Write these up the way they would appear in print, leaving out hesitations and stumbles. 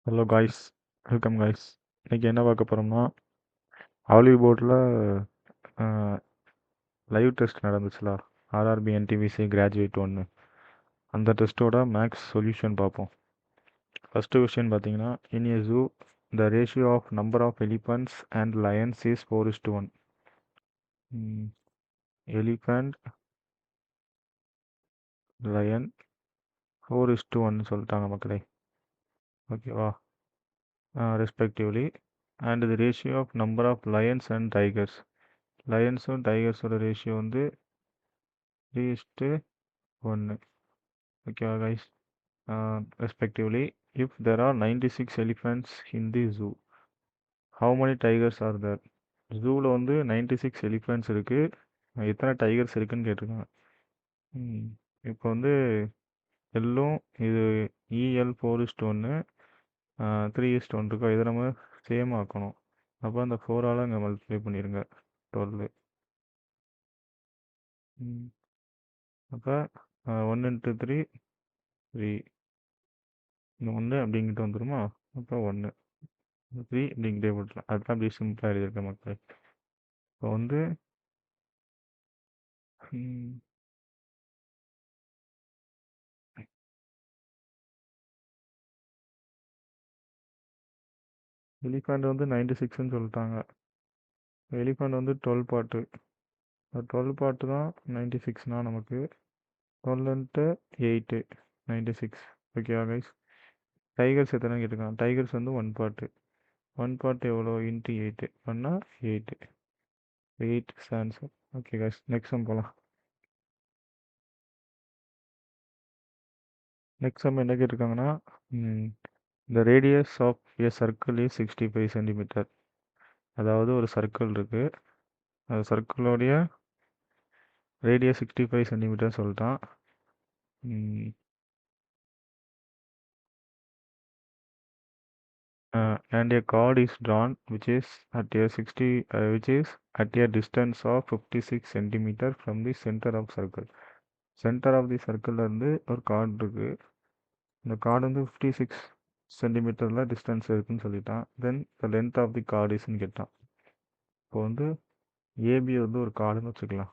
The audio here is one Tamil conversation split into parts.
Hello guys, welcome guys. இன்னைக்கு என்ன பார்க்க போகிறோம்னா, ஹாலி போர்டில் லைவ் டெஸ்ட் நடந்துச்சுல, ஆர்ஆர்பி என்டிபிசி கிராஜுவேட் ஒன்று. அந்த டெஸ்ட்டோட மேக்ஸ் சொல்யூஷன் பார்ப்போம். ஃபஸ்ட்டு கொஸ்டின் பார்த்தீங்கன்னா, in a zoo the ratio of number of elephants and lions is 4:1. Elephant lion 4:1 சொல்லிட்டாங்க மக்களே. ஓகேவா? Respectively. And the ratio of number of lions and tigers. லயன்ஸும் டைகர்ஸோட ரேஷியோ வந்து 3:1. ஓகேவா guys? Respectively, if there are 96 elephants in the zoo, how many tigers are there? ஜூவில் வந்து 96 எலிஃபென்ட்ஸ் இருக்குது, எத்தனை டைகர்ஸ் இருக்குன்னு கேட்டிருக்காங்க. இப்போ வந்து எல்லும் இது இஎல் 4:1 3:1 இருக்கோ, இதை நம்ம சேம் ஆக்கணும். அப்போ அந்த 4ஆல் இங்கே மல்டிப்ளை பண்ணிடுங்க, 12. அப்போ 1 × 3 3, இந்த 1 அப்படிங்கிட்டு வந்துடுமா? அப்போ 1 3 அப்படிங்கிட்டே போட்டுலாம். அதுதான் அப்படி சிம்பிளாக எழுதியிருக்கேன் மக்கள். இப்போ வந்து எலிஃபண்ட் வந்து 96ன்னு சொல்லிட்டாங்க. எலிஃபண்ட் வந்து 12 பார்ட்டு. 12 பார்ட்டு தான் 96னா நமக்கு 12 × 8 96. ஓகேவா கைஸ்? டைகர்ஸ் எத்தனை கேட்டிருக்காங்க? டைகர்ஸ் வந்து 1 பார்ட்டு. 1 பார்ட் எவ்வளோ? இன்ட்டு 8 பண்ணால் 8. 8 answer. Okay guys, next sum போகலாம். நெக்ஸ்ட் சம் என்ன கேட்டிருக்காங்கன்னா, the radius of a circle is 65 centimetre. அதாவது ஒரு சர்க்கிள் இருக்குது, அந்த சர்க்கிளோடைய ரேடியஸ் 65 சென்டிமீட்டர் சொல்லிட்டான். And a chord is drawn which is at a distance of 56 centimeter from the center of circle. Center of the circle இருந்து ஒரு கார்டு இருக்கு. இந்த கார்டு வந்து 56 சென்டிமீட்டரில் டிஸ்டன்ஸ் இருக்குன்னு சொல்லிட்டான். Then the length of the chord இஸ்ன்னு கேட்டான். இப்போ வந்து ஏபி வந்து ஒரு கார்டுன்னு வச்சுக்கலாம்.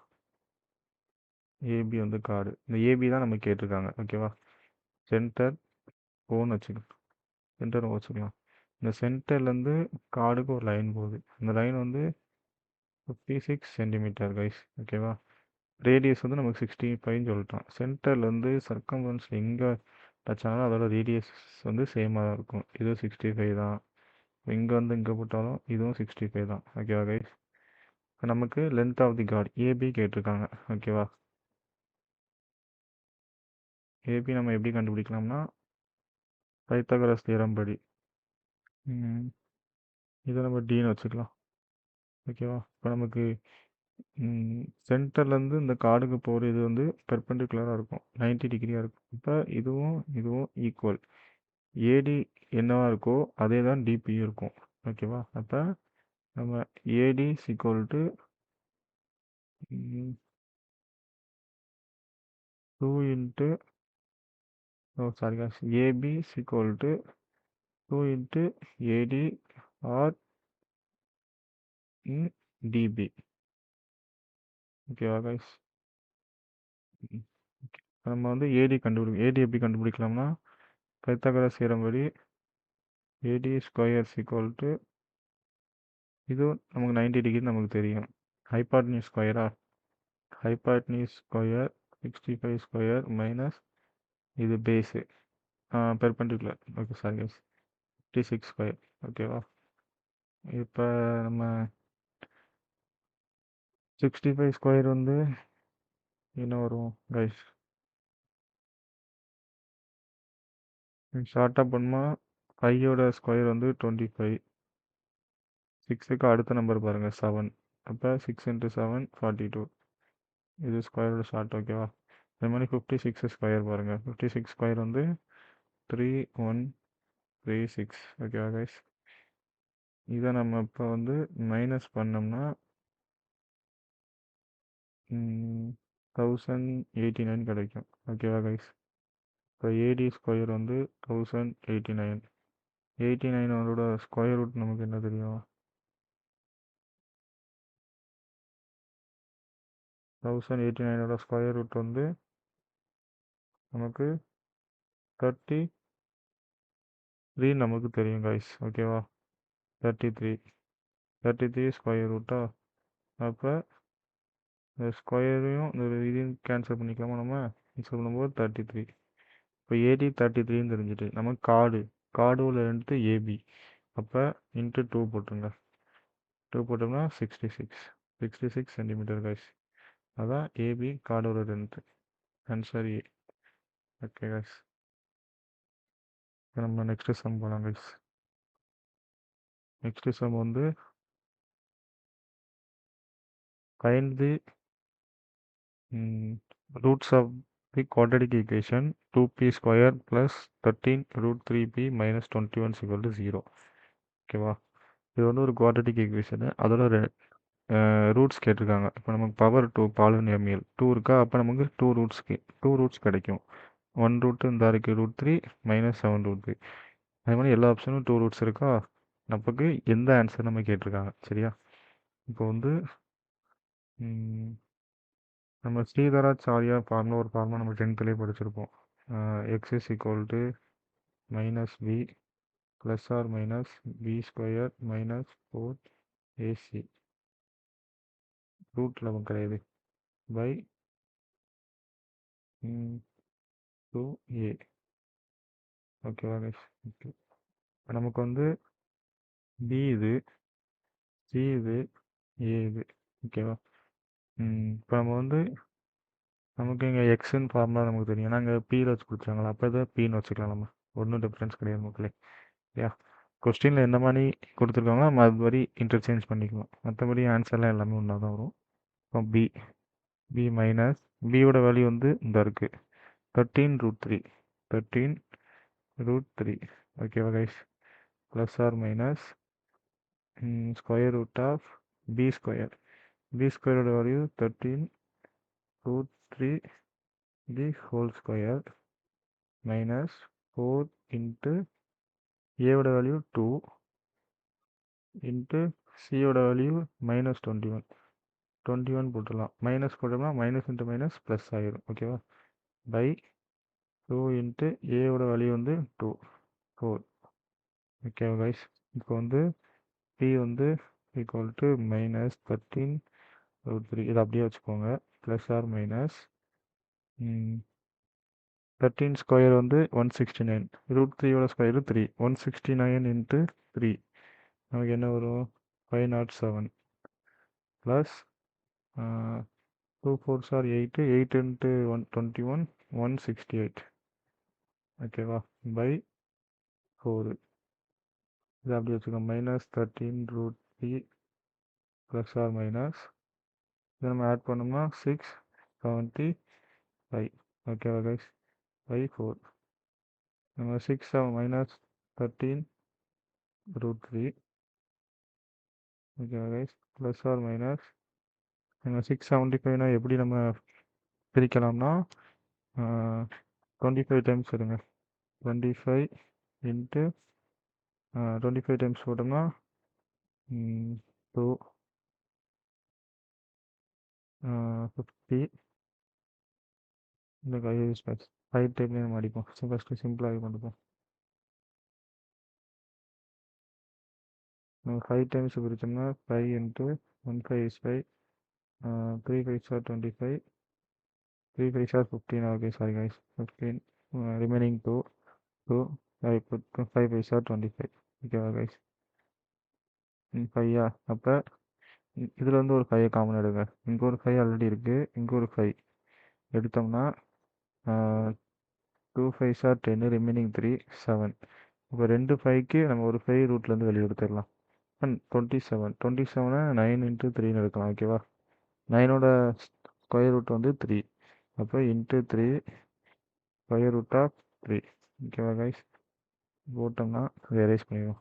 ஏபி வந்து கார்டு. இந்த ஏபி தான் நம்ம கேட்டிருக்காங்க. ஓகேவா? சென்டர் ஓன்னு வச்சுக்கலாம். சென்டர் ஓ வச்சுக்கலாம். இந்த சென்டர்லேருந்து கார்டுக்கு ஒரு லைன் போகுது. அந்த லைன் வந்து 56 சென்டிமீட்டர் கைஸ். ஓகேவா? ரேடியஸ் வந்து நமக்கு 65ன்னு சொல்லிட்டோம். சென்டர்லேருந்து சர்க்கம்ஃபரன்ஸில் எங்கே டச் ஆனாலும் அதோட ரேடியஸ் வந்து சேமாக தான் இருக்கும். இதுவும் 65 தான். இங்கே வந்து இங்கே போட்டாலும் இதுவும் 65 தான். ஓகேவா கைஸ்? இப்போ நமக்கு length of the chord AB கேட்டிருக்காங்க. ஓகேவா? ஏபி நம்ம எப்படி கண்டுபிடிக்கலாம்னா, பைத்தாகரஸ் தியரம் படி இதை நம்ம டின்னு வச்சுக்கலாம். ஓகேவா? இப்போ நமக்கு சென்டர்லேருந்து இந்த கார்டுக்கு போகிற இது வந்து பெர்பெண்டிகுலராக இருக்கும், 90 டிகிரியாக இருக்கும். இப்போ இதுவும் இதுவும் ஈக்குவல். ஏடி என்னவா இருக்கோ அதே தான் டிபியும் இருக்கும். ஓகேவா? அப்போ நம்ம AD equal to 2 into sorry cos, AB equal to 2 into AD or in DB. ஓகேவா கைஸ்? நம்ம வந்து ஏடி எப்படி கண்டுபிடிக்கலாம்னா, பைத்தாகரஸ் தியரம் படி ஏடி ஸ்கொயர் ஈக்குவல் டு, இது நமக்கு 90 டிகிரி நமக்கு தெரியும். ஹைபாட்னியூஸ் ஸ்கொயரா? ஹைபாட்னியூஸ் ஸ்கொயர் 65 ஸ்கொயர் மைனஸ் இது base perpendicular. Okay sorry guys, 56 square. ஓகேவா? இப்போ நம்ம 65 ஸ்கொயர் வந்து என்ன வரும் கைஸ்? ஷார்ட்டாக பண்ணுமா, 5ஓட ஸ்கொயர் வந்து 25. 6க்கு அடுத்த நம்பர் பாருங்கள் 7. அப்போ 6 × 7 42. இது ஸ்கொயரோட ஷார்ட். ஓகேவா? அதே மாதிரி 56 ஸ்கொயர் பாருங்கள். 56 ஸ்கொயர் வந்து 3136. ஓகேவா கைஸ்? இதை நம்ம இப்போ வந்து மைனஸ் பண்ணோம்னா 1089 கிடைக்கும். ஓகேவா கைஸ்? இப்போ ஏடி ஸ்கொயர் வந்து 1089. 89 ஸ்கொயர் ரூட் நமக்கு என்ன தெரியும்? 1089 ஸ்கொயர் ரூட் வந்து நமக்கு 33 நமக்கு தெரியும் கைஸ். ஓகேவா? 33 ஸ்கொயர் ரூட்டா? அப்போ இந்த ஸ்கொயரையும் இந்த இதையும் கேன்சல் பண்ணிக்கலாமா? நம்ம கேன்சல் பண்ணும்போது 33. இப்போ ஏடி 33ன்னு தெரிஞ்சுட்டு நம்ம கார்டோவில் வந்துட்டு ஏபி. அப்போ இன்ட்டு 2 போட்டுருங்க. 2 போட்டோம்னா 66 சென்டிமீட்டர் கைஸ். அதான் ஏபி கார்டோட length. Answer A. Okay guys. இப்போ நம்ம நெக்ஸ்ட் சம் போகலாம் கைஸ். நெக்ஸ்ட் சம் வந்து find the roots of the quadratic equation 2p square plus 13 root 3p minus 21 is equal to 0. ஓகேவா? இது வந்து ஒரு குவாட்ரட்டிக் ஈக்குவேஷனு. அதோட ரூட்ஸ் கேட்டிருக்காங்க. இப்போ நமக்கு பவர் 2 பாலினாமியல் 2 இருக்கா? அப்போ நமக்கு 2 ரூட்ஸ் கிடைக்கும். 1 ரூட்டு இந்த இருக்குது ரூட் 3 மைனஸ் 7 ரூட் 3. அதே மாதிரி எல்லா ஆப்ஷனும் 2 ரூட்ஸ் இருக்கா? நமக்கு எந்த ஆன்சர் நம்ம கேட்டிருக்காங்க. சரியா? இப்போ வந்து நம்ம ஸ்ரீதராச்சாரியா ஒரு ஃபார்முலா நம்ம 10th படிச்சிருப்போம். X is equal to minus b plus or minus b square minus 4ac root 11 கிடையாது பை 2a. ஓகேவா கைஸ்? ஓகே. நமக்கு வந்து பி இது, சி இது, ஏ இது. ஓகேவா? இப்போ நம்ம வந்து நமக்கு இங்கே எக்ஸுன்னு ஃபார்முலா நமக்கு தெரியும். ஏன்னா இங்கே பியில் வச்சு கொடுத்துருக்காங்களா? அப்போ இதை பின்னு வச்சுக்கலாம். நம்ம ஒன்றும் டிஃப்ரென்ஸ் கிடையாது மக்களே. யா கொஸ்டினில் எந்த மாதிரி கொடுத்துருக்காங்களோ நம்ம அது மாதிரி இன்டர்சேஞ்ச் பண்ணிக்கலாம். மற்றபடி ஆன்சர்லாம் எல்லாமே ஒன்றா தான் வரும். இப்போ பி மைனஸ் பியோட வேல்யூ வந்து இந்த இருக்குது 13 ரூட் 3 13 ரூட் 3. ஓகேவா guys? Plus or minus square root of B ஸ்கொயரோட value 13 root 3 the whole square minus 4 into ஏவோட வேல்யூ 2 இன்ட்டு சியோட வேல்யூ மைனஸ் 21 போட்டுடலாம். மைனஸ் போட்டோம்னா மைனஸ் இன்ட்டு மைனஸ் ப்ளஸ் ஆகிடும். ஓகேவா? பை 2 இன்ட்டு ஏவோட வேல்யூ வந்து 4. ஓகேவா கைஸ்? இப்போ வந்து பி வந்து ஈக்குவல் டு மைனஸ் 13 ரூட் 3 இதை அப்படியே வச்சுக்கோங்க. ப்ளஸ் ஆர் மைனஸ் 13 ஸ்கொயர் வந்து 169 ரூட் 3யோட ஸ்கொயர் 3 169 இன்ட்டு 3 நமக்கு என்ன வரும்? 507 ப்ளஸ் 2 4s are 8 8 இன்ட்டு 121 168. ஓகேவா? பை 4 இது அப்படி வச்சுக்கோங்க. Minus 13 root 3 plus or minus இதை நம்ம ஆட் பண்ணோம்னா 675. ஓகேவா கைஸ்? பை 4 நம்ம 6 மைனஸ் 13 ரூட் 3. ஓகேவா கைஸ்? ப்ளஸ் ஆர் மைனஸ் நம்ம 675னா எப்படி நம்ம பிரிக்கலாம்னா 25 டைம்ஸ் வருங்க. 25 இன்ட்டு 25 டைம்ஸ் போட்டோம்னா 2 50 இந்த யூஸ் மேட்ச் 5 டைம்லேயே நம்ம அடிப்போம். ஃபஸ்ட்டு சிம்பிளாகவே கொண்டுப்போம். நம்ம 5 times பிரித்தோம்னா 5 into 15 is 5 3 5s are 25 3 5s are 15. Okay sorry guys 15 remaining 2 5 5s are 25. ஓகேவா கைஸ்? 5 அப்போ இதில் வந்து ஒரு 5 காமன் எடுங்க. இங்கே ஒரு 5 ஆல்ரெடி இருக்குது. இங்கே ஒரு 5 எடுத்தோம்னா 2 5s are 10 ரிமைனிங் 3 7. இப்போ 2 5க்கு நம்ம ஒரு 5 ரூட்லேருந்து வெளியே எடுத்துடலாம். 27 9 இன்ட்டு 3ன்னு எடுக்கலாம். ஓகேவா? 9ஓட ஸ்கொயர் ரூட் வந்து 3. அப்போ இன்ட்டு 3 ஸ்கொயர் ரூட் ஆஃப் 3. ஓகேவா கைஸ்? போட்டோம்னா அதை எரேஸ் பண்ணிடுவோம்.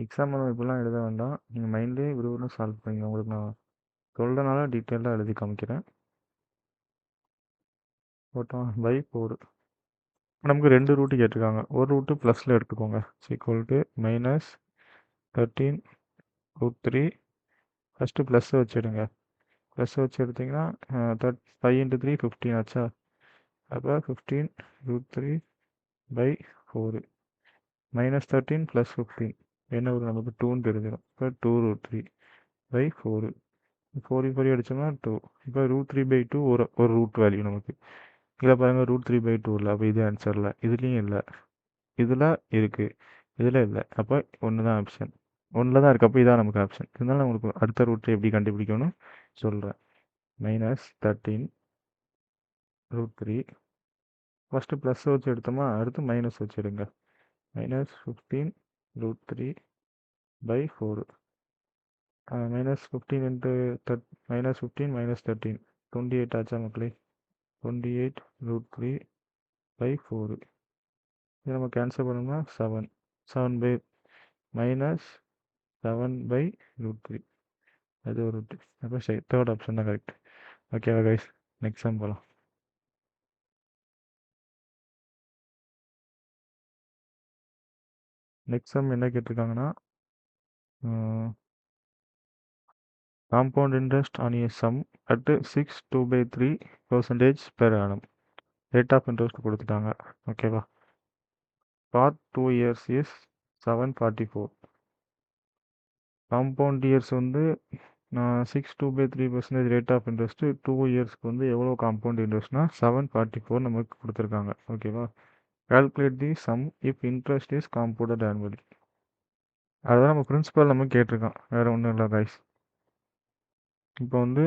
எக்ஸாம் நம்ம இப்படிலாம் எழுத வேண்டாம். நீங்கள் மைண்ட்லேயே விரும்புன்னு சால்வ் பண்ணிங்க. உங்களுக்கு நான் சொல்கிறனால டீட்டெயிலாக எழுதி காமிக்கிறேன். போட்டோம் பை 4. நமக்கு 2 ரூட்டு கேட்டிருக்காங்க. ஒரு ரூட்டு ப்ளஸில் எடுத்துக்கோங்க. Equal to -13√3. ஃபஸ்ட்டு ப்ளஸ்ஸை வச்சுடுங்க. ப்ளஸ் வச்சு எடுத்திங்கன்னா 5 × 3 15 ஆச்சா. அப்போ 15√3/4 -13 + 15 என்ன வரும் நமக்கு 2ன்னு தெரிஞ்சிடும். இப்போ 2√3/4 4 4 அடித்தோம்னா 2. இப்போ √3/2 ஒரு ரூட் வேல்யூ நமக்கு. இதில் பாருங்கள் √3/2 இல்லை. அப்போ இது ஆன்சரில் இதுலேயும் இல்லை. இதில் இருக்குது, இதில் இல்லை. அப்போ ஒன்று தான் ஆப்ஷன். ஒன்றில் தான் இருக்குது. அப்போ இதான் நமக்கு ஆப்ஷன். இருந்தாலும் நான் உங்களுக்கு அடுத்த ரூட்டை எப்படி கண்டுபிடிக்கணும்னு சொல்கிறேன். -13√3 ஃபஸ்ட்டு ப்ளஸ் வச்சு எடுத்தோமா, அடுத்து மைனஸ் வச்சு எடுங்க. -15√3/4 -15 -13 28 ஆச்சா மக்களே. 28√3/4 இது நம்ம கேன்சல் பண்ணோம்னா 7 -7/√3 அது ஒரு ரூட்டு. அப்போ சரி, தேர்ட் ஆப்ஷன் தான் கரெக்ட். ஓகேவா கைஸ், நெக்ஸ்ட் சம் போகலாம். நெக்ஸ்ட் சம் என்ன கேட்டிருக்காங்கன்னா, compound interest on a sum at 6/2/3% per annum. Rate of interest கொடுத்துட்டாங்க. ஓகேவா. For 2 years is 744. Compound years வந்து 6/2/3% ரேட் ஆஃப் இன்ட்ரெஸ்ட்டு 2 இயர்ஸ்க்கு வந்து எவ்வளோ காம்பவுண்ட் இன்ட்ரெஸ்ட்னா 744 நமக்கு கொடுத்துருக்காங்க. ஓகேவா. Calculate the some if interest is compounded annually. அதுதான் நம்ம பிரின்சிபல் நம்ம கேட்டிருக்கோம், வேறு ஒன்றும் இல்லை கைஸ். இப்போ வந்து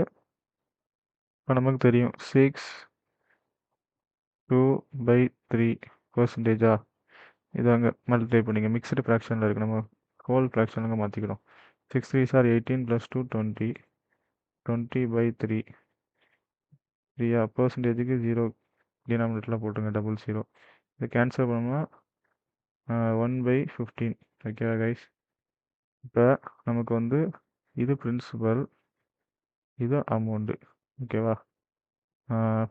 இப்போ நமக்கு தெரியும் 6/2/3%. இது அங்கே மல்டிப்ளை பண்ணிங்க. மிக்சடு ஃப்ராக்ஷனில் இருக்குது, நம்ம ஹோல் ஃப்ராக்ஷனுங்க மாற்றிக்கிறோம். 6 3s are 18 + 2 20. 20/3 3 பர்சன்டேஜுக்கு 0 டினாமினேட்டரில் போட்டுருங்க, 00. இதை கேன்சல் பண்ணோம்னா 1/15. ஓகேவா கைஸ். இப்போ நமக்கு வந்து இது பிரின்சிபல், இது அமௌண்ட்டு. ஓகேவா.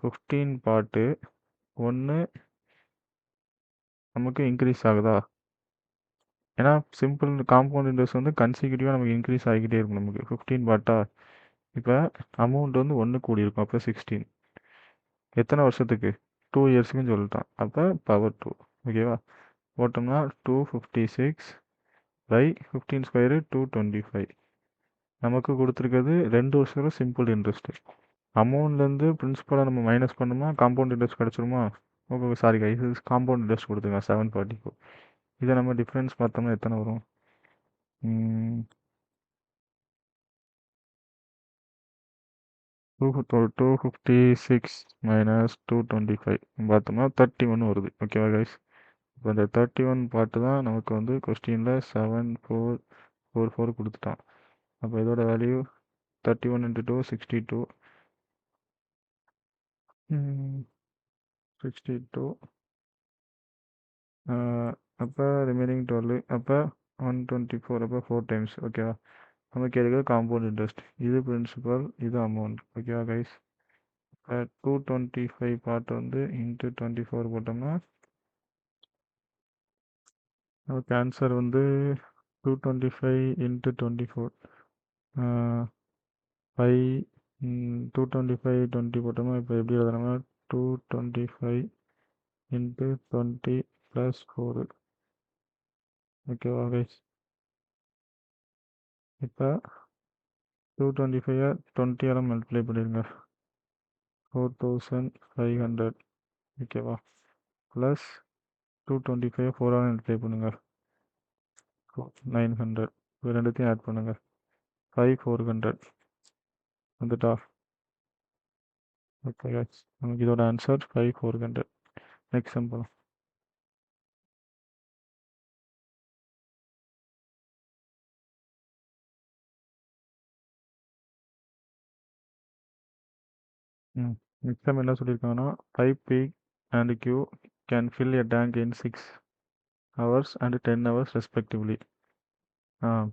15 பார்ட்டு 1 நமக்கு இன்க்ரீஸ் ஆகுதா. ஏன்னா சிம்பிள் காம்பவுண்ட் இன்ட்ரெஸ்ட் வந்து கன்சிக்யூட்டிவாக நமக்கு இன்க்ரீஸ் ஆகிக்கிட்டே இருக்கும். நமக்கு 15 பார்ட்டா. இப்போ அமௌண்ட் வந்து 1 கூடி இருக்கும். அப்போ 16 எத்தனை வருஷத்துக்கு 2 இயர்ஸுக்குன்னு சொல்லிட்டான். அப்போ பவர் 2. ஓகேவா. போட்டோம்னா 256/15² 225. நமக்கு கொடுத்துருக்கிறது 2 வருஷம் சிம்பிள் இன்ட்ரெஸ்ட்டு. அமௌண்ட்லேருந்து பிரின்சிபலாக நம்ம மைனஸ் பண்ணோம்னா காம்பவுண்ட் இன்ட்ரெஸ்ட் கிடச்சிருமா. ஓகே சாரி கைஸ், இது காம்பவுண்ட் இன்ட்ரெஸ்ட் கொடுத்துருங்க 744. இதை நம்ம டிஃப்ரென்ஸ் பார்த்தோம்னா எத்தனை வரும். 256 - 225 பார்த்தோம்னா 31 வருது. ஓகேவா கைஸ். இப்போ இந்த 31 பார்ட்டு தான் நமக்கு வந்து கொஸ்டினில் 7444 கொடுத்துட்டான். அப்போ இதோட வேல்யூ 31 × 2 62. 62 அப்போ ரிமைனிங் 12. அப்போ 124. அப்போ 4 டைம்ஸ். ஓகேவா. நமக்கு எதுக்கு காம்பவுண்ட் இன்ட்ரெஸ்ட், இது பிரின்சிபல், இது அமௌண்ட். ஓகேவா கைஸ். 225 பார்ட் வந்து இன்ட்டு 24 போட்டோம்னா நமக்கு ஆன்சர் வந்து 225 × 24 5 225 20 போட்டோம்னா இப்போ எப்படி எழுதுனோம்னா 225 × 20 + 4. ஓகேவா கைஸ். இப்போ 225 20 மல்டிப்ளை பண்ணிடுங்க, 4500. ஓகேவா. ப்ளஸ் 225 4 மல்டிப்ளை பண்ணுங்க, 900. இது ரெண்டுத்தையும் ஆட் பண்ணுங்க, 5400 வந்துட்டா. ஓகே கைஸ், நமக்கு இதோட ஆன்சர் 5400. நெக்ஸ்ட் சம் போகலாம். நெக்ஸ்ட் டைம் என்ன சொல்லியிருக்காங்கன்னா, pipe P and Q can fill a tank in 6 hours and 10 hours respectively.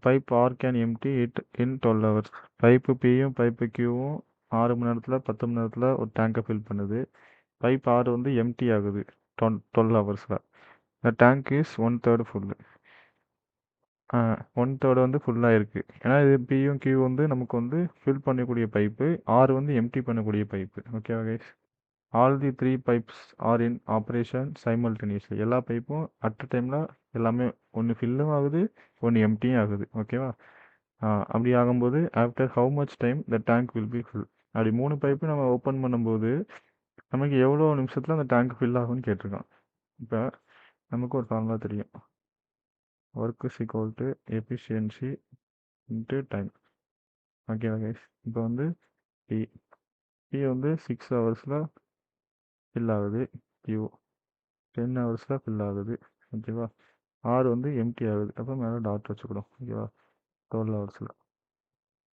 Pipe R can empty it in 12 hours. Pipe பியும் பைப்பு கியூவும் 6 மணி நேரத்தில் 10 மணி நேரத்தில் ஒரு டேங்கை ஃபில் பண்ணுது. பைப் ஆர் வந்து எம்டி ஆகுது 12 ஹவர்ஸில். த டேங்க் இஸ் 1/3 ஃபுல்லு. 1/3 வந்து ஃபுல்லாக இருக்குது. ஏன்னா இது பியும் கியூ வந்து நமக்கு வந்து ஃபில் பண்ணக்கூடிய பைப்பு, ஆர் வந்து எம்டி பண்ணக்கூடிய பைப்பு. ஓகேவா guys? All the 3 pipes R in operation simultaneously. எல்லா பைப்பும் அட் அ டைமில் எல்லாமே ஒன்று ஃபில்லும் ஆகுது, ஒன்று எம்டியும் ஆகுது. ஓகேவா? அப்படி ஆகும்போது after how much time the tank will be full. அப்படி 3 பைப்பு நம்ம ஓப்பன் பண்ணும்போது நமக்கு எவ்வளோ நிமிஷத்தில் அந்த டேங்க் ஃபில் ஆகும்னு கேட்டிருக்கான். இப்போ நமக்கு ஒரு ஃபார்முலா தெரியும். Work is equal to efficiency into time. ஓகேவா கைஸ்? இப்போ வந்து பி பி வந்து 6 ஹவர்ஸில் ஃபில் ஆகுது. கியூ 10 ஹவர்ஸில் ஃபில் ஆகுது. ஓகேவா? ஆர் வந்து எம்டி ஆகுது. அப்போ மேலே டாட் வச்சுக்கணும். ஓகேவா? 12 ஹவர்ஸில்.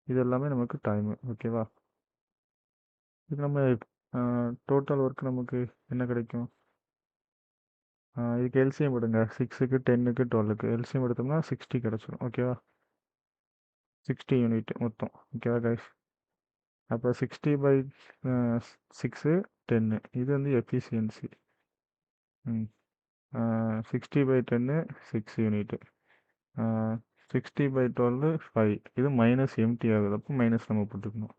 இது எல்லாமே நமக்கு டைமு. ஓகேவா? இது நம்ம டோட்டல் ஒர்க் நமக்கு என்ன கிடைக்கும்? இதுக்கு எல்சிஎம் எடுங்க. 6க்கு 10க்கு 12க்கு எல்சிஎம் எடுத்தோம்னா 60 கிடச்சிடும். ஓகேவா? 60 யூனிட் மொத்தம். ஓகேவா கைஸ்? அப்போ 60/6 10. இது வந்து எஃபிஷியன்சி. 60/10 6 யூனிட்டு. 60/12 5. இது மைனஸ் எம்டி ஆகுது. அப்போ மைனஸ் நம்ம போட்டுக்கணும்.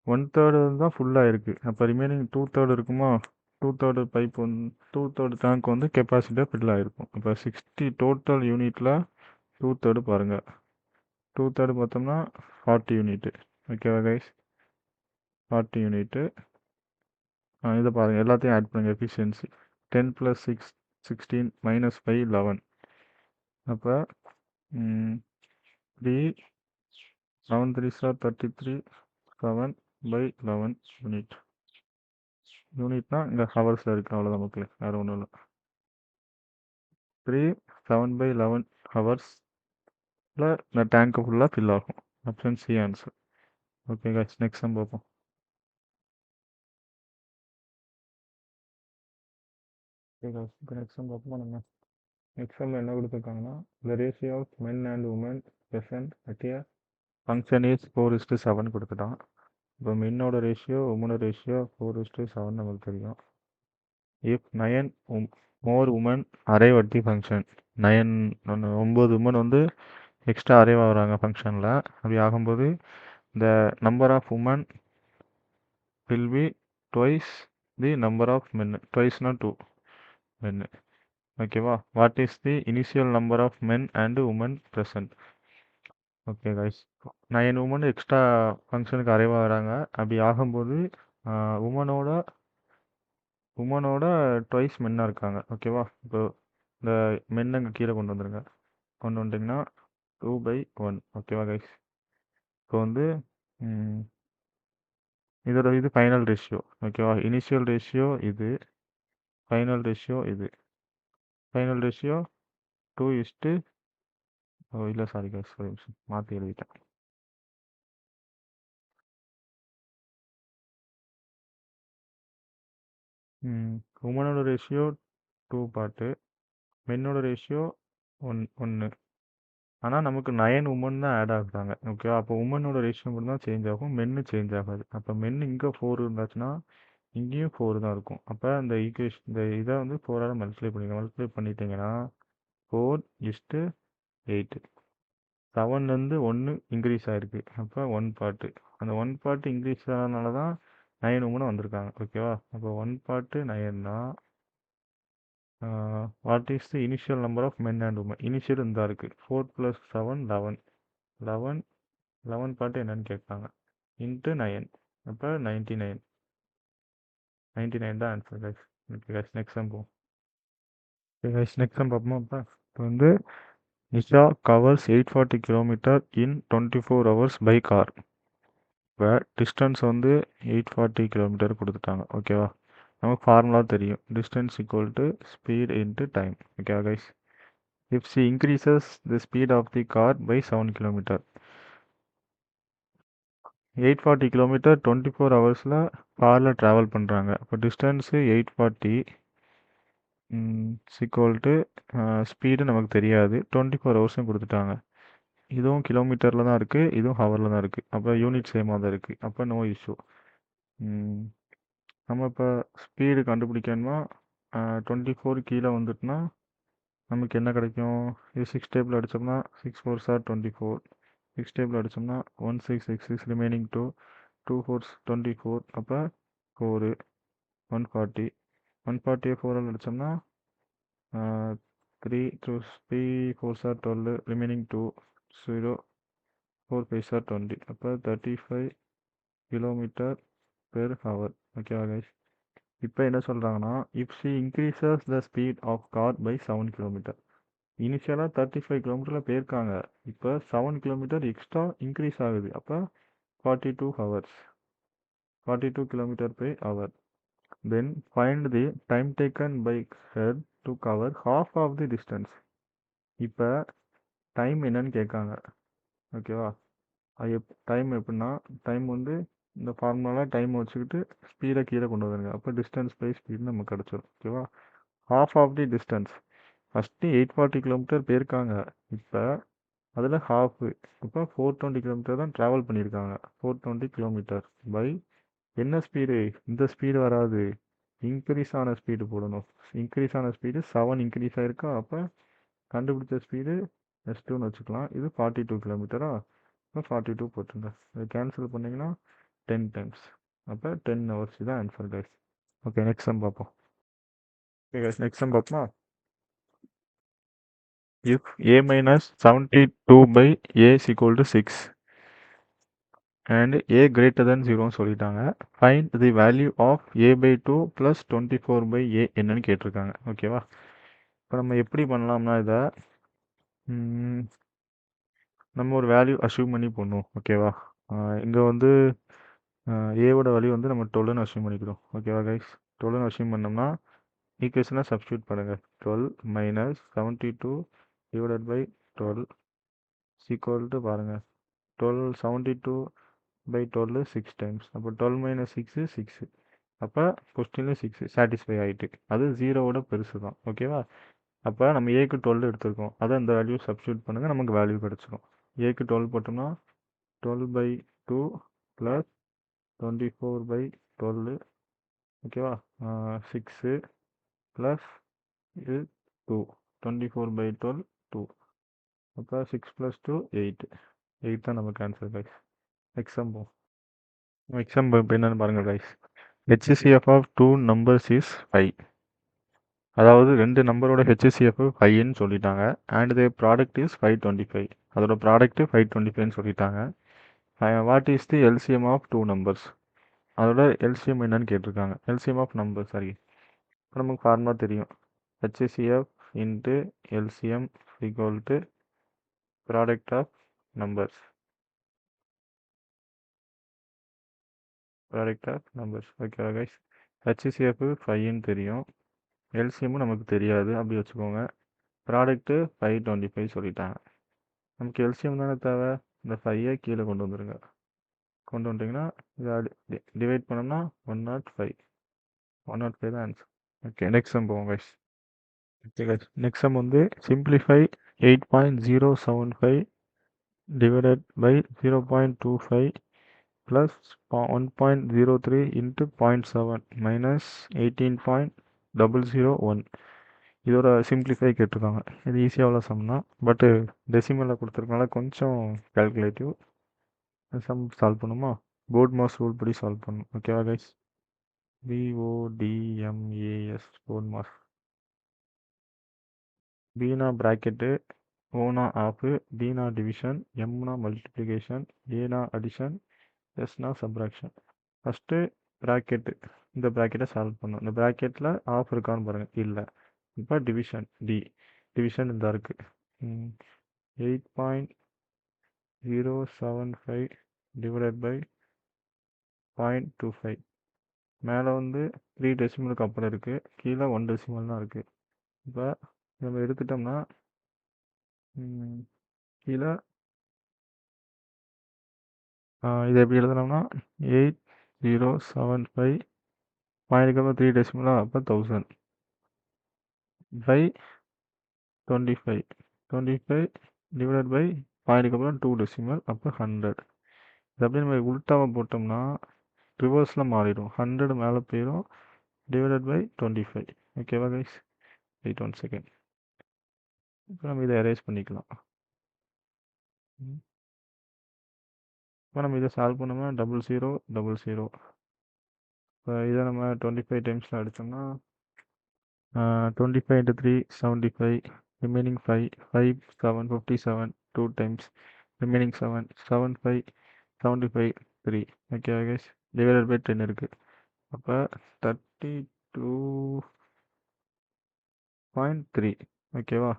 1/3 தான் ஃபுல்லாக இருக்குது. அப்போ ரிமைனிங் 2/3 இருக்குமா? 2/3 பைப் வந்து 2/3 டேங்க் வந்து கெப்பாசிட்டியாக ஃபில் ஆகிருக்கும். இப்போ 60 டோட்டல் யூனிட்டில் 2/3 பாருங்கள். 2/3 பார்த்தோம்னா 40 யூனிட்டு. ஓகேவா கைஸ்? 40 யூனிட்டு. இதை பாருங்கள், எல்லாத்தையும் ஆட் பண்ணுங்கள். எஃபிஷியன்சி 10 + 6 16 -5 11. அப்போ 3 7 3 33 7/11 யூனிட். யூனிட்னா இங்கே ஹவர்ஸில் இருக்குது. அவ்வளோதான் மக்களே, வேறு ஒன்றும் இல்லை. 3 7/11 ஹவர்ஸில் இந்த டேங்க்கு ஃபுல்லாக ஃபில் ஆகும். Option C answer. Okay guys, next some பார்ப்போம். ஓகே கைஸ், இப்போ நெக்ஸ்ட் சம் பார்ப்போம். நம்ம நெக்ஸ்ட் சம் என்ன கொடுத்துருக்காங்கன்னா, the ratio of men and women present at a function is 4:7 கொடுத்துட்டான். இப்போ மென்னோட ரேஷியோ உமனோட ரேஷியோ 4:7 நமக்கு தெரியும். If 9 more women arrive at the function. 9 women வந்து எக்ஸ்ட்ரா அரைவ் ஆகுறாங்க ஃபங்க்ஷனில். அப்படி ஆகும்போது the number of women will be twice the number of men. ட்வைஸ்னா 2 மென். ஓகேவா? What is the initial number of men and women present? Okay guys, 9 women extra ஃபங்க்ஷனுக்கு அரைவ் ஆகுறாங்க. அப்படி ஆகும்போது உமனோட ட்வைஸ் மென்னாக இருக்காங்க. ஓகேவா? இப்போ இந்த மென் அங்கே கீழே கொண்டு வந்துடுங்க. கொண்டு வந்துட்டிங்கன்னா 2/1. ஓகேவா கைஸ்? இப்போ வந்து இதோட இது ஃபைனல் ரேஷியோ. ஓகேவா? இனிஷியல் ரேஷியோ இது, ஃபைனல் ரேஷியோ இது. ஃபைனல் ரேஷியோ 2:, இல்லை சாரி கைஸ், ஒரு நிமிஷம் மாற்றி எழுதிட்டேன். உமனோட ரேஷியோ 2 பார்ட்டு, மென்னோட ரேஷியோ 1. ஆனால் நமக்கு 9 உமன் தான் ஆட் ஆகுறாங்க. ஓகேவா? அப்போ உமனோட ரேஷியோ மட்டும் தான் சேஞ்ச் ஆகும், மென்னு சேஞ்ச் ஆகாது. அப்போ மென் இங்கே 4 இருந்தாச்சுன்னா இங்கேயும் 4 தான் இருக்கும். அப்போ இந்த இதை வந்து 4ஆல் மல்டிப்ளை பண்ணிட்டீங்கன்னா 4:8. 7லேருந்து 1 இன்க்ரீஸ் ஆகிருக்கு. அப்போ 1 பார்ட்டு. அந்த 1 பார்ட்டு இன்க்ரீஸ் ஆனதுனால தான் 9 உமனும் வந்திருக்காங்க. ஓகேவா? அப்போ 1 பார்ட்டு 9னா what is the initial number of men and women? இனிஷியல் இருந்தா இருக்குது. 4 + 7 11. 11 பார்ட்டு என்னன்னு கேட்குறாங்க. இன்ட்டு 9. அப்போ 99. 99 தான் answer guys. Okay guys, next sum போவோம். ஓகே கைஸ், நெக்ஸ்ட் சம் பார்ப்போமா? இப்போ வந்து Nisha covers 840 kilometre in 24 hours by car. இப்போ டிஸ்டன்ஸ் வந்து 840 கிலோமீட்டர் கொடுத்துட்டாங்க. ஓகேவா? நமக்கு ஃபார்முலா தெரியும். Distance equal to speed into time. ஓகேவா guys? If she increases the speed of the car by 7 kilometre. 840 kilometre 24 ஹவர்ஸில் காரில் ட்ராவல் பண்ணுறாங்க. இப்போ டிஸ்டன்ஸு 840 ஈக்குவல் டு ஸ்பீடு நமக்கு தெரியாது, 24 ஹவர்ஸும் கொடுத்துட்டாங்க. இதுவும் கிலோமீட்டரில் தான் இருக்குது, இதுவும் ஹவரில் தான் இருக்குது. அப்போ யூனிட் சேமாக தான் இருக்குது. அப்போ நோ இஷ்யூ. நம்ம இப்போ ஸ்பீடு கண்டுபிடிக்கணுமா 24 கீழே வந்துட்டுனா நமக்கு என்ன கிடைக்கும்? இது 6 டேபிள் அடித்தோம்னா 6 4s are 24. 6 டேபிள் அடித்தோம்னா 1 6 6 6 ரிமைனிங் 2 2 4s 24. அப்போ 4 140. 140 4 அடித்தோம்னா 3 3 4s are 12 remaining 2 0 4 5s are 20. அப்போ 35 கிலோமீட்டர் பெர் ஹவர். ஓகேவா கைஸ்? இப்போ என்ன சொல்கிறாங்கன்னா if she increases the speed of car by 7 kilometre. இனிஷியலாக 35 கிலோமீட்டரில் போயிருக்காங்க. இப்போ 7 கிலோமீட்டர் எக்ஸ்ட்ரா இன்க்ரீஸ் ஆகுது. அப்போ 42 hours 42 kilometre by hour. Then find the time taken by her to cover half of the distance. இப்போ டைம் என்னன்னு கேட்காங்க. ஓகேவா? அது டைம் எப்படின்னா டைம் வந்து இந்த ஃபார்முலாவில் டைம் வச்சுக்கிட்டு ஸ்பீடை கீழே கொண்டு வந்துருங்க. அப்போ டிஸ்டன்ஸ் பை ஸ்பீடு நமக்கு கிடச்சிடும். ஓகேவா? Half of the distance first 840 kilometre போயிருக்காங்க. இப்போ அதில் ஹாஃபு இப்போ 420 கிலோமீட்டர் தான் ட்ராவல் பண்ணியிருக்காங்க. 420 கிலோமீட்டர் பை என்ன ஸ்பீடு? இந்த ஸ்பீடு வராது, இன்க்ரீஸ் ஆன ஸ்பீடு போடணும். இன்க்ரீஸ் ஆன ஸ்பீடு 7 இன்க்ரீஸ் ஆகிருக்கா. அப்போ கண்டுபிடிச்ச ஸ்பீடு S2ன்னு வச்சுக்கலாம். இது 42 கிலோமீட்டரா? இப்போ 42 போட்டுருங்க. இதை கேன்சல் பண்ணிங்கன்னா 10 டைம்ஸ். அப்போ 10 ஹவர்ஸ் தான் answer guys. Okay, next some பார்ப்போம். ஓகே கைஸ், நெக்ஸ்ட் சம் பார்ப்போமா? If a minus 72 by a is equal to 6 and a greater than 0 சொல்லிட்டாங்க, find the value of a by 2 plus 24 by a என்னன்னு கேட்டிருக்காங்க. ஓகேவா? இப்போ நம்ம எப்படி பண்ணலாம்னா இதை நம்ம ஒரு வேல்யூ அஷ்யூம் பண்ணி போடணும். ஓகேவா? இங்கே வந்து ஏவோட வேல்யூ வந்து நம்ம 12ன்னு அஷ்யூம் பண்ணிக்கிறோம். ஓகேவா கைஸ்? 12ன்னு அஷ்யூம் பண்ணோம்னா ஈக்குவேஷனை சப்ஸ்டியூட் பண்ணுங்கள். 12 minus 72 divided by 12 equal to பாருங்கள் 12 72 by 12 6 டைம்ஸ். அப்போ 12 மைனஸ் 6 6. அப்போ கொஸ்டினில் 6 சாட்டிஸ்ஃபை ஆகிட்டு, அது 0வோட பெருசு தான். ஓகேவா? அப்போ நம்ம ஏக்கு 12 எடுத்திருக்கோம், அதை அந்த வேல்யூ சப்ஸ்டியூட் பண்ணுங்கள், நமக்கு வேல்யூ கிடச்சிரும். ஏக்கு 12 போட்டோம்னா 12 by 2 ப்ளஸ் 24 by 12. ஓகேவா? 6 ப்ளஸ் இது 2 24 by 12 2. அப்போ 6 + 2 8. 8 தான் நமக்கு ஆன்சர் கைஸ். எக்ஸாம்பிள் இப்போ என்னன்னு பாருங்கள் guys. HCF of 2 numbers is 5. அதாவது 2 நம்பரோட HCF 5ன்னு சொல்லிட்டாங்க. And the product is 525. அதோட ப்ராடக்ட் 525ன்னு சொல்லிட்டாங்க. What is the LCM of 2 numbers? அதோட LCM என்னன்னு கேட்டிருக்காங்க. LCM of number, sorry. இப்போ நமக்கு ஃபார்முலா தெரியும். HCF into LCM equal to product of numbers. ஓகேவா கைஸ்? HCF 5ன்னு தெரியும், எல்சிஎம்மும் நமக்கு தெரியாது, அப்படி வச்சுக்கோங்க. ப்ராடக்ட்டு 525 சொல்லிட்டாங்க. நமக்கு எல்சிஎம் தானே தேவை. இந்த 5ஐ கீழே கொண்டு வந்துடுங்க. கொண்டு வந்துட்டிங்கன்னா இதை டிவைட் பண்ணோம்னா 105. 105 தான் ஆன்சர். ஓகே, நெக்ஸ்ட் சம் போவோம் guys. Okay guys, next sum வந்து simplify 8.075 divided by 0.25 plus 1.03 into 0.7 minus 18.001. இதோட சிம்பிளிஃபை கேட்டிருக்காங்க. இது ஈஸியாக உள்ள சம்னா, பட்டு டெசிமலில் கொடுத்துருக்கனால கொஞ்சம் கால்குலேட்டிவ். சம் சால்வ் பண்ணுமா? போர்ட் மாஸ் ரூல் படி சால்வ் பண்ணணும். ஓகேவா கைஸ்? BODMAS BODMAS. பீனா ப்ராக்கெட்டு, ஓனா ஆஃபு, டீனா டிவிஷன், எம்னா மல்டிப்ளிகேஷன், ஏனா அடிஷன், எஸ்னா சப்ராக்ஷன். ஃபஸ்ட்டு ப்ராக்கெட்டு, இந்த ப்ராக்கெட்டை சால்வ் பண்ணணும். இந்த ப்ராக்கெட்டில் ஆஃப் இருக்கான்னு பாருங்கள், இல்லை. இப்போ டிவிஷன் டிவிஷன் இந்த இருக்குது. 8.075 டிவைடட் பை 0.25. மேலே வந்து 3 டெசிமலுக்கு அப்புறம் இருக்குது, கீழே 1 டெசிமல் தான் இருக்குது. இப்போ நம்ம எடுத்துட்டோம்னா கீழே இதை எப்படி எழுதணும்னா 8075 பாயிண்ட்டுக்கு அப்புறம் 3 டெசிமலாக, அப்போ 1000 பை 25. 25 டிவைடட் பை பாயிண்ட்டுக்கு அப்புறம் 2 டெசிமல், அப்போ 100. இது அப்படியே நம்ம உல்ட்டாவை போட்டோம்னா ரிவர்ஸில் மாறிடும். 100 மேலே போயிடும், டிவைடட் பை 25. ஓகேவா கைஸ்? Wait 1 second. இப்போ நம்ம இதை எரேஸ் பண்ணிக்கலாம். இப்போ நம்ம இதை சால்வ் பண்ணோம்னா 00 00. இப்போ இதை நம்ம 25 டைம்ஸில் அடித்தோம்னா 25 into 3 75, remaining 5 5 7 57, 2 times remaining 7 7 5 75 3. Okay guys, divided by 10 இருக்குது. அப்போ 32.3. ஓகேவா?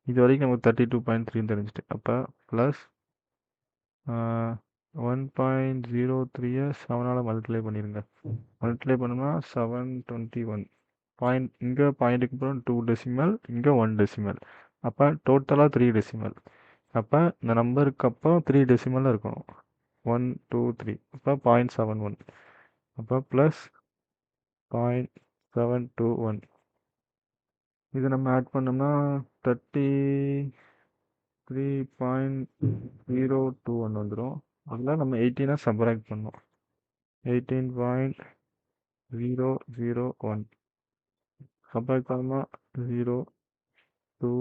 இது வரைக்கும் நமக்கு 32.3 தெரிஞ்சுட்டு. அப்போ ப்ளஸ் 1.03 7ஆல் மல்டிப்ளை பண்ணிடுங்க. மல்டிப்ளை பண்ணோம்னா 721. பாயிண்ட் இங்கே பாயிண்ட்டுக்கு அப்புறம் 2 டெசிமல், இங்கே 1 டெசிமல். அப்போ டோட்டலாக 3 டெசிமல். அப்போ இந்த நம்பருக்கு அப்புறம் 3 டெசிமலில் இருக்கணும். 1 2 3. அப்போ 0.71. அப்போ ப்ளஸ் 0.721. இது நம்ம ஆட் பண்ணோம்னா 33.021 வந்துடும். அதில் நம்ம 18 சப்ராக்ட் பண்ணோம். 18.001 சப்ராக்ட் பண்ணோம்னா 0 2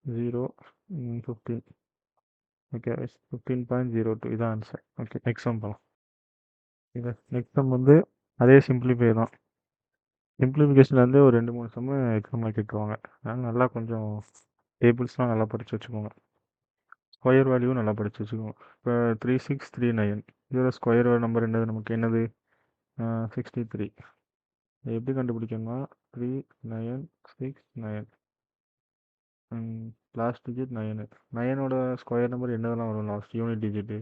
0 15. ஓகே, 15.02 இதான் ஆன்சர். ஓகே, நெக்ஸ்ட் சம் பண்ணலாம். இது நெக்ஸ்ட் சம் வந்து அதே சிம்பிளிஃபை தான். சிம்பிளிஃபிகேஷன்லேருந்து ஒரு 2-3 சம்மு எக்ஸாமில் கேட்டுருவாங்க. அதனால் நல்லா கொஞ்சம் டேபிள்ஸ்லாம் நல்லா படித்து வச்சுக்கோங்க. ஸ்கொயர் வேல்யூ நல்லா படித்து வச்சுக்கோங்க. இப்போ 3639 இதோட ஸ்கொயர் நம்பர் என்னது? நமக்கு என்னது? 63. எப்படி கண்டுபிடிக்கணும்னா 3969 லாஸ்ட் டிஜிட் 9. 9ஓட ஸ்கொயர் நம்பர் என்னதெல்லாம் வரும்? லாஸ்ட் யூனிட் டிஜிட்டு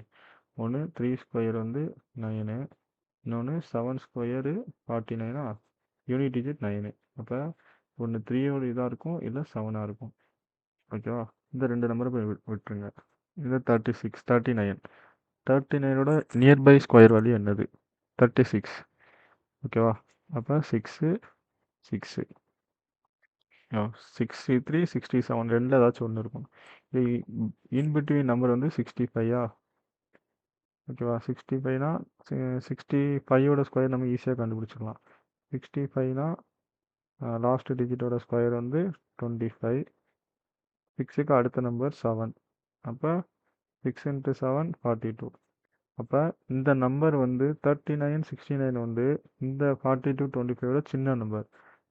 ஒன்று. 3 ஸ்கொயர் வந்து 9. இன்னொன்று 7 ஸ்கொயரு 49. Unit digit 9. அப்போ ஒன்று 3ஓட இதாக இருக்கும், இல்லை 7ஆக இருக்கும். ஓகேவா? இந்த 2 நம்பரை போய் விட்டுருங்க. இது 36 39. 39ஓட நியர்பை ஸ்கொயர் வேல்யூ என்னது? 36. ஓகேவா? அப்போ 6 6 63 67 ரெண்டில் ஏதாச்சும் ஒன்று இருக்கும். இன்பிட்வீன் நம்பர் வந்து 65. ஓகேவா? 65னா 65ஓட ஸ்கொயர் நம்ம ஈஸியாக கண்டுபிடிச்சிடலாம். 65னா லாஸ்ட் டிஜிட்டோட ஸ்கொயர் வந்து 25. 6க்கு அடுத்த நம்பர் 7. அப்போ 6 into 7 42. அப்போ இந்த நம்பர் வந்து 39 69 வந்து இந்த 42 25ஓட சின்ன நம்பர்.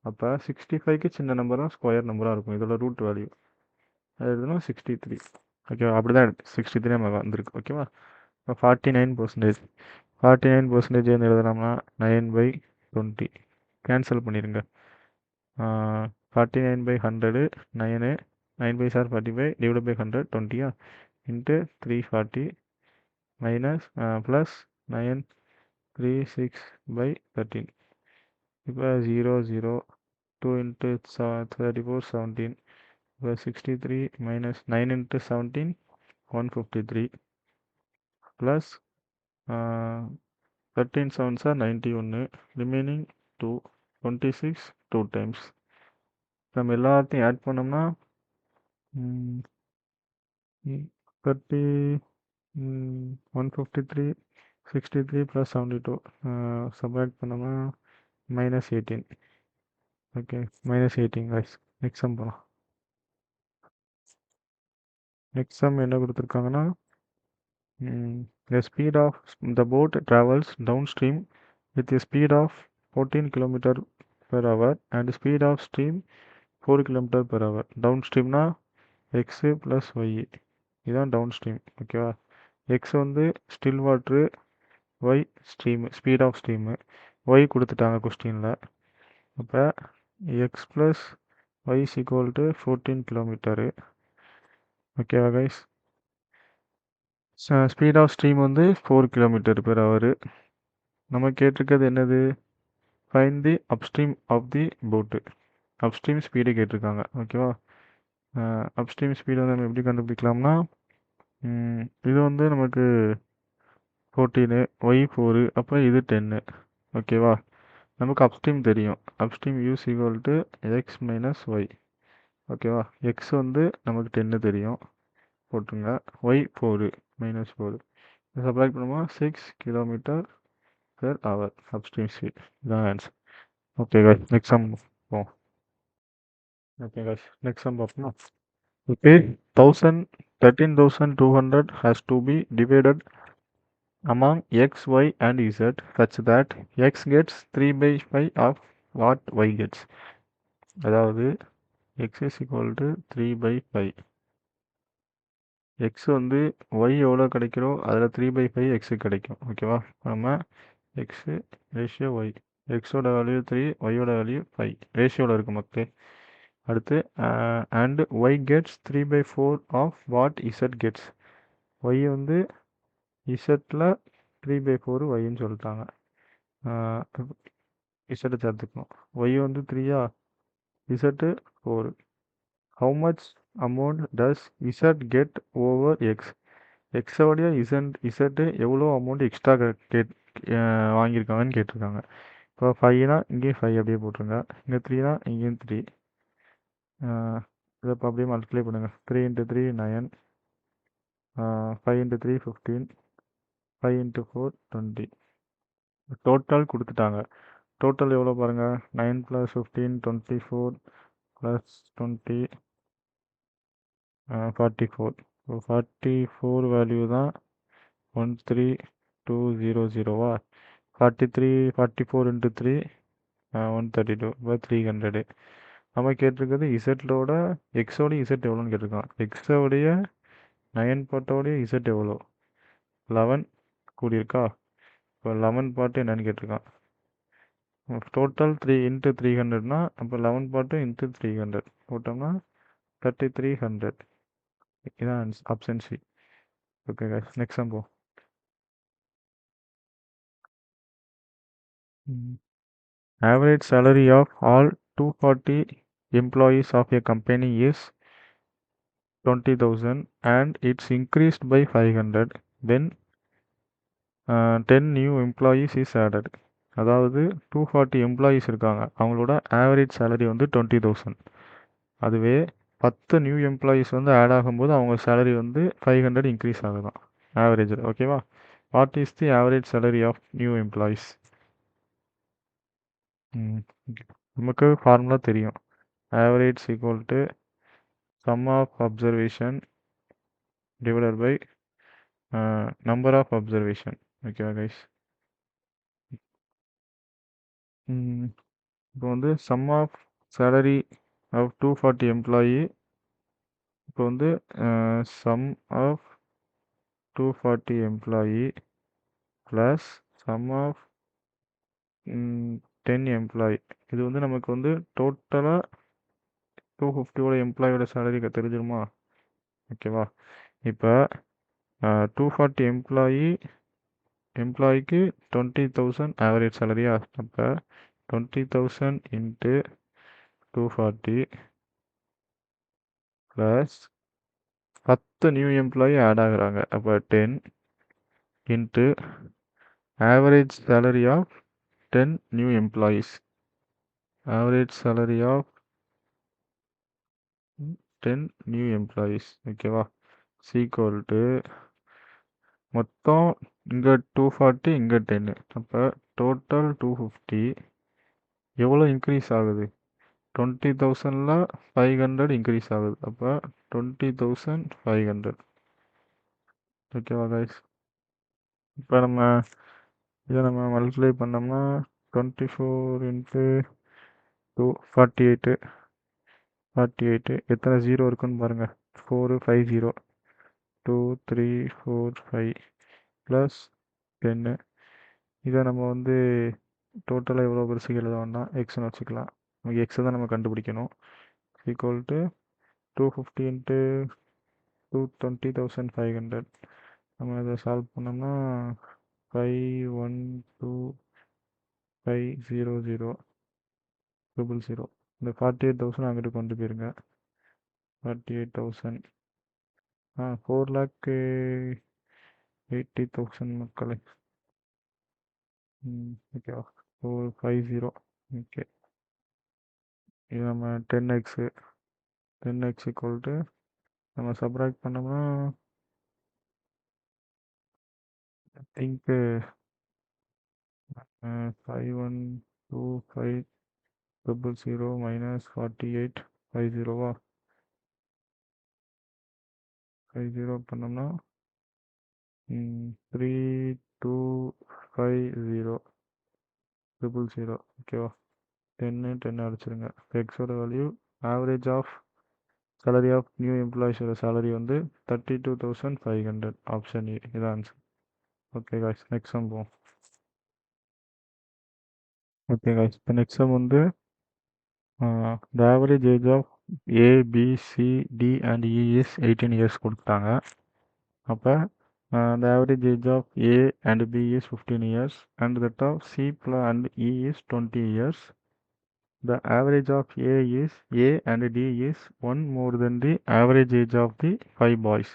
அப்போ 65க்கு சின்ன நம்பர் தான் ஸ்கொயர் நம்பராக இருக்கும். இதோட ரூட் வேல்யூ அது எதுனா 63. ஓகேவா? அப்படி தான் 63 நம்ம வந்திருக்கு. ஓகேவா? இப்போ 49%. 49% எழுதுனோம்னா 9/20 கேன்சல் பண்ணிடுங்க. 49/100 9. 9 by 45 divided by 100 20 into 340 minus plus 936/13. இப்போ 0 0 2 into 34 17. இப்போ 63 minus 9 into 17 153 plus 13 7s are 91. remaining 2 26 2 times. நம்ம எல்லாத்தையும் ஆட் பண்ணோம்னா 30 153 63 plus 72 subtract பண்ணோம்னா -18. Okay, -18 guys. நெக்ஸ்ட் சம் போகலாம். நெக்ஸ்ட் சம் என்ன கொடுத்துருக்காங்கன்னா the speed of the boat travels downstream with a speed of 14 km per hour and speed of stream 4 km per hour. டவுன்ஸ்ட்ரீம்னா எக்ஸு ப்ளஸ் ஒய், இதுதான் டவுன்ஸ்ட்ரீம். ஓகேவா? எக்ஸ் வந்து still water, Y stream, speed of stream. Y கொடுத்துட்டாங்க கொஸ்டினில். அப்போ X plus Y is equal to 14 kilometre. ஓகேவா கைஸ்? ஸ்பீட் ஆஃப் ஸ்ட்ரீம் வந்து 4 km per hour. நம்ம கேட்டிருக்கிறது என்னது? Find the upstream of the boat. Upstream speed கேட்டிருக்காங்க. ஓகேவா? அப்ஸ்ட்ரீம் ஸ்பீடு வந்து நம்ம எப்படி கண்டுபிடிக்கலாம்னா இது வந்து நமக்கு 14 ஒய் 4 அப்போ இது 10. ஓகேவா? நமக்கு அப்ஸ்ட்ரீம் தெரியும். Upstream use equal to x minus y. ஓகேவா? எக்ஸ் வந்து நமக்கு 10 தெரியும், போட்டுருங்க. ஒய் 4 -4 சப்ராக்ட் பண்ணுமா 6 km per hour upstream speed. இதான் answer. Okay guys, next sum போவோம். ஓகே guys, next sum பார்ப்போமா? Okay, 13,200 has to be divided among x, y and z such that x gets 3/5 of what y gets. அதாவது x is equal to 3/5. x வந்து y எவ்வளோ கிடைக்கிறோ அதில் 3/5 x கிடைக்கும். ஓகேவா? நம்ம x ரேஷியோ y, எக்ஸோட வேல்யூ 3, ஒய்யோட வேல்யூ 5 ரேஷியோவில் இருக்கு மக்களே. அடுத்து and y gets 3/4 of what z gets. y வந்து இசட்டில் 3/4 ஒய்ன்னு சொல்லிட்டாங்க. இசட்டை சேர்த்துக்கணும். ஒய் வந்து 3யா, Z 4. How much amount does Z get over X. எக்ஸோடைய இசட்டு எவ்வளோ அமௌண்ட் எக்ஸ்ட்ரா வாங்கியிருக்காங்கன்னு கேட்டிருக்காங்க. இப்போ 5னா இங்கேயும் 5 அப்படியே போட்டுருங்க. இங்கே 3னா இங்கேயும் 3. இதை இப்போ அப்படியே மல்டிப்ளை பண்ணுங்கள். 3 × 3 9, 5 × 3 15, 5 × 4 20. டோட்டல் கொடுத்துட்டாங்க. டோட்டல் எவ்வளோ பாருங்கள், 9 + 15 24 + 20 44. ஸோ 44 வேல்யூ தான் 13200வா. 44 × 3 132 இப்போ 300. நம்ம கேட்டிருக்கிறது இசட்டோட எக்ஸோட இசட் எவ்வளோன்னு கேட்டிருக்கோம். எக்ஸோடைய 9 பார்ட்டோடைய இசட் எவ்வளோ, 11 கூடியிருக்கா. இப்போ 11 பார்ட்டு என்னன்னு கேட்டிருக்கான். டோட்டல் 3 × 300னா அப்போ 11 பார்ட்டு × 300 போட்டோம்னா 3300. இதான் option C. Okay guys, next sum போ. Average salary of all 240 employees of a company is 20,000 and it's increased by 500. Then 10 new employees is added. அதாவது 240 எம்ப்ளாயீஸ் இருக்காங்க, அவங்களோட ஆவரேஜ் சேலரி வந்து 20,000. அதுவே 10 நியூ எம்ப்ளாயீஸ் வந்து ஆட் ஆகும்போது அவங்க சேலரி வந்து 500 இன்க்ரீஸ் ஆகுதான் ஆவரேஜில். ஓகேவா? What is the average salary of new employees? நமக்கு ஃபார்முலா தெரியும். Average equal to sum of observation divided by number of observation. ஓகேவா கைஸ்? இப்போ வந்து sum of salary of 240 employee, இப்போ வந்து sum of 240 employee plus sum of 10 employee. இது வந்து நமக்கு வந்து டோட்டலாக 250 எம்ப்ளாயோட சேலரி தெரிஞ்சிருமா? ஓகேவா? இப்போ 240 எம்ப்ளாய்க்கு 20,000 ஆவரேஜ் சேலரியா. அப்போ 20,000 × 240 ப்ளஸ் 10 நியூ எம்ப்ளாயி ஆட் ஆகுறாங்க. அப்போ 10 × average salary of 10 new employees. Average salary of 10 new employees. ஓகேவா? ஈக்குவல் டு மொத்தம் இங்கே 240 இங்கே 10. அப்போ டோட்டல் 250 எவ்வளோ இன்க்ரீஸ் ஆகுது? 20,000ல் 500 இன்க்ரீஸ் ஆகுது. அப்போ 20,500. ஓகேவா கைஸ்? இப்போ இதை நம்ம மல்டிப்ளை பண்ணோம்னா 24 × 2 48. எத்தனை ஜீரோ இருக்குன்னு பாருங்கள். 4 5 0 2 3 4 5 ப்ளஸ் 10. இதை நம்ம வந்து டோட்டலாக எவ்வளோ பெருசுக்கு எழுதோம்னா எக்ஸ்னு வச்சுக்கலாம். நமக்கு எக்ஸை தான் நம்ம கண்டுபிடிக்கணும். Equal to 250 × 20,500. நம்ம இதை சால்வ் பண்ணோம்னா 512,500 000. இந்த 48,000 அங்கிட்டு கொண்டு போயிருங்க. 48,000 4,80,000 மக்களே. ஓகேவா? 450. ஓகே, இது நம்ம 10x ஈக்குவல் டு நம்ம சப்ராக்ட் பண்ணோம்னா திங்க் 512500 minus 4850 50 பண்ணோம்னா 3250 ஓகேவா? 10 10 அடிச்சிருங்க. எக்ஸோட value average of salary of new எம்ப்ளாயிஸோட salary வந்து 32,500. ஆப்ஷன் ஏ இதான் answer. Okay guys, next sum போவோம். ஓகே காய்ஸ், இப்போ நெக்ஸ்ட் சம் வந்து the average age of A, B, C, D and E is 18 years கொடுத்தாங்க. அப்போ the average age of A and B is 15 years and that of C and E is 20 years. The average of A and D is 1 more than the average age of the 5 boys.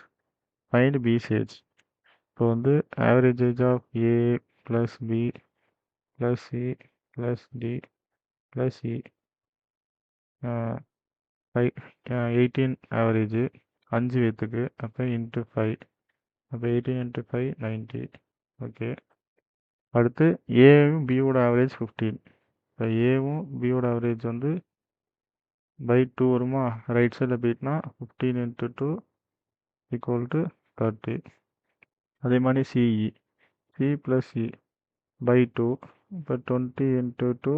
Find B's age. இப்போ வந்து average age of A plus B plus C plus D plus E 18 average 5 பேத்துக்கு. அப்போ இன்ட்டு 5, அப்போ 18 இன்ட்டு 5 90. ஓகே, அடுத்து ஏவும் பியோட ஆவரேஜ் 15. இப்போ ஏவும் பியோட ஆவரேஜ் வந்து பை 2 வருமா? ரைட் சைடில் போயிட்டுனா 15 இன்ட்டு 2 ஈக்குவல் டு 30. அதே மாதிரி CE C plus E by 2, இப்போ 20 இன்ட்டு 2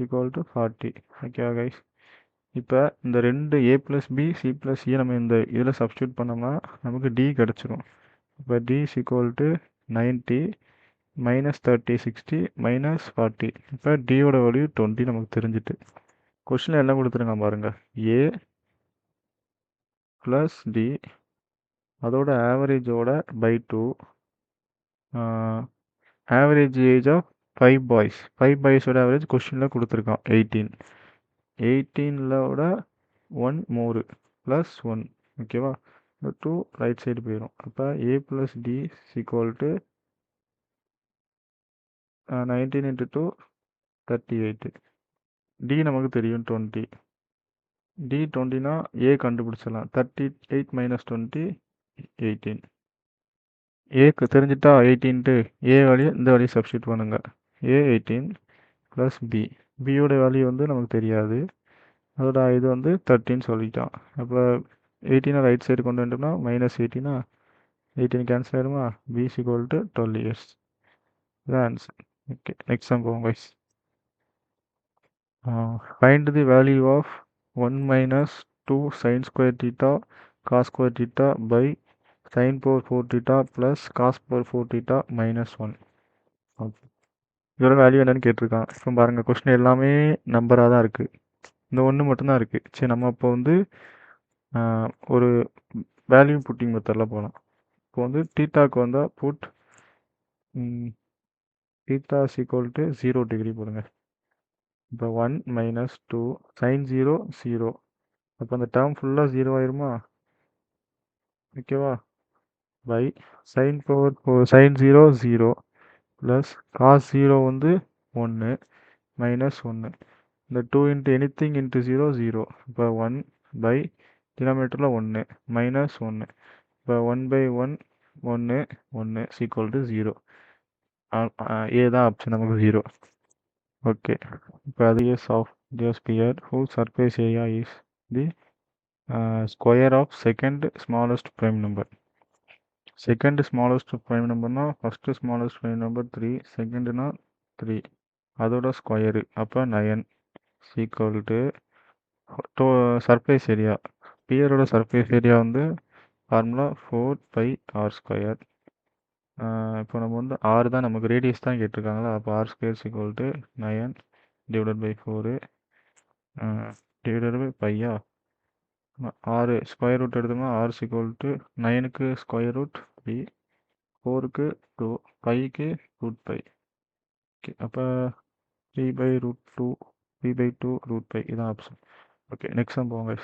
ஈக்குவல் டு 40. ஓகேவா கைஸ்? இப்போ இந்த ரெண்டு A plus B C plus E நம்ம இந்த இதில் சப்ஸ்டியூட் பண்ணோம்னா நமக்கு டி கிடச்சிரும். இப்போ D is equal to 90 minus 30 60 minus 40. இப்போ டியோட வேல்யூ 20 நமக்கு தெரிஞ்சுட்டு. கொஸ்டினில் என்ன கொடுத்துருங்க பாருங்கள். ஏ ப்ளஸ் டி அதோட ஆவரேஜோட by 2 average age of 5 boys. 5 பாய்ஸோட ஆவரேஜ் கொஸ்டினில் கொடுத்துருக்கான் 18. 18லோட 1 மோரு ப்ளஸ் 1. ஓகேவா? இந்த 2 ரைட் சைடு போயிடும். அப்போ A plus D equal to 19 into 2 38. D நமக்கு தெரியும் 20. டி 20னா ஏ கண்டுபிடிச்சிடலாம். 38 மைனஸ் 20 18. ஏக்கு தெரிஞ்சிட்டா 18ட்டு ஏ வேல்யூ இந்த வேல்யூ சப்ஸ்டியூட் பண்ணுங்க. ஏ 18 ப்ளஸ் பி. பியோட வேல்யூ வந்து நமக்கு தெரியாது. அதோட இது வந்து 30 சொல்லிட்டான். அப்போ 18 ரைட் சைடு கொண்டு வந்துட்டோம்னா மைனஸ் 18 கேன்சல் ஆகிடுமா? B is equal to 12 years. இதான் ஆன்சர். ஓகே, நெக்ஸ்ட் சம் போவோம் guys. Find the value of 1 minus 2 sine square theta cos square theta by sine power 4 theta plus cos power 4 theta minus 1. Okay, இதோட வேல்யூ என்னன்னு கேட்டிருக்கான். இப்போ பாருங்கள், கொஸ்டின் எல்லாமே நம்பராக தான் இருக்குது. இந்த ஒன்று மட்டும்தான் இருக்குது. சரி, நம்ம இப்போ வந்து ஒரு வேல்யூ புட்டிங் மெத்தடில் போகலாம். இப்போ வந்து தீட்டாவுக்கு வந்தால் put theta is equal to 0 degree போடுங்க. இப்போ 1 மைனஸ் 2 சைன் 0 0. அப்போ அந்த டேர்ம் ஃபுல்லாக 0 ஆயிருமா? ஓகேவா? By sine power sine 0 0 plus cos 0 வந்து 1 மைனஸ் 1. இந்த 2 இன்ட்டு எனிதிங் இன்ட்டு 0 0. இப்போ 1 பை டினாமினேட்டரில் 1 மைனஸ் 1. இப்போ 1 பை 1 1 1 ஈக்குவல் டு 0. ஏ தான் ஆப்ஷன் நமக்கு 0. ஓகே, இப்போ radius of the sphere whose surface area is the square of second smallest prime number. Second smallest prime numberனா first smallest prime number 3, secondனா 3, அதோட ஸ்கொயரு அப்போ 9 ஈக்குவல் டு சர்ஃபேஸ் ஏரியா. ஸ்பியரோட சர்ஃபேஸ் ஏரியா வந்து ஃபார்முலா 4πr². இப்போ நம்ம வந்து ஆறு தான் நமக்கு ரேடியஸ் தான் கேட்டிருக்காங்களா. அப்போ R square equal to 9 divided by 4 divided by பையா. 6 ஸ்கொயர் ரூட் எடுத்தோம்னா ஆர் ஈக்குவல் டு 9க்கு ஸ்கொயர் ரூட் 3, 4க்கு 2, 5க்கு ரூட் 5. ஓகே, அப்போ 3/√2 3/2 ரூட் 5 இதான் ஆப்ஷன். ஓகே, நெக்ஸ்ட் சம் போங்க.